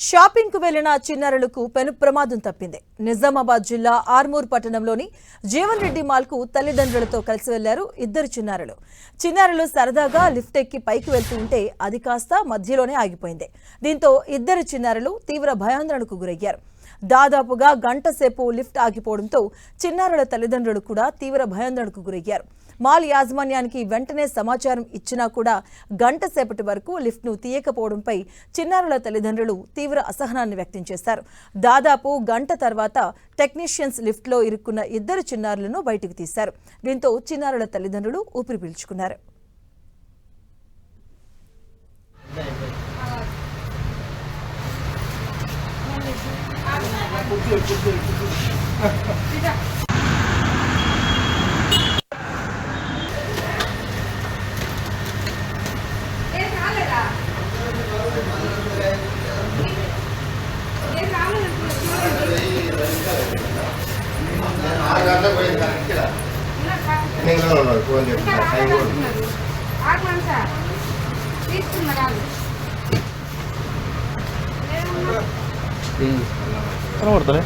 Shopping కు వెళ్లిన చిన్నారులకు పెను ప్రమాదం తప్పింది. నిజామాబాద్ జిల్లా ఆర్మూర్ పట్టణంలోని జీవన్ రెడ్డి మాల్ కు తల్లిదండ్రులతో కలిసి వెళ్లారు ఇద్దరు చిన్నారులు. చిన్నారులు సరదాగా లిఫ్ట్ ఎక్కి పైకి వెళ్తూ ఉంటే అది కాస్త మధ్యలోనే ఆగిపోయింది. దీంతో ఇద్దరు చిన్నారులు తీవ్ర భయాందోళనకు గురయ్యారు. దాదాపుగా గంట సేపు లిఫ్ట్ ఆగిపోవడంతో చిన్నారుల తల్లిదండ్రులు కూడా తీవ్ర భయాందోళనకు గురయ్యారు. మాల్ యాజమాన్యానికి వెంటనే సమాచారం ఇచ్చినా కూడా గంట సేపటి వరకు లిఫ్ట్ను తీయకపోవడంపై చిన్నారుల తల్లిదండ్రులు తీవ్ర అసహనాన్ని వ్యక్తం చేశారు. దాదాపు గంట తర్వాత టెక్నీషియన్స్ లిఫ్ట్లో ఇరుక్కున్న ఇద్దరు చిన్నారులను బయటకు తీశారు. దీంతో చిన్నారుల తల్లిదండ్రులు ఊపిరి పీల్చుకున్నారు. కనబడతలే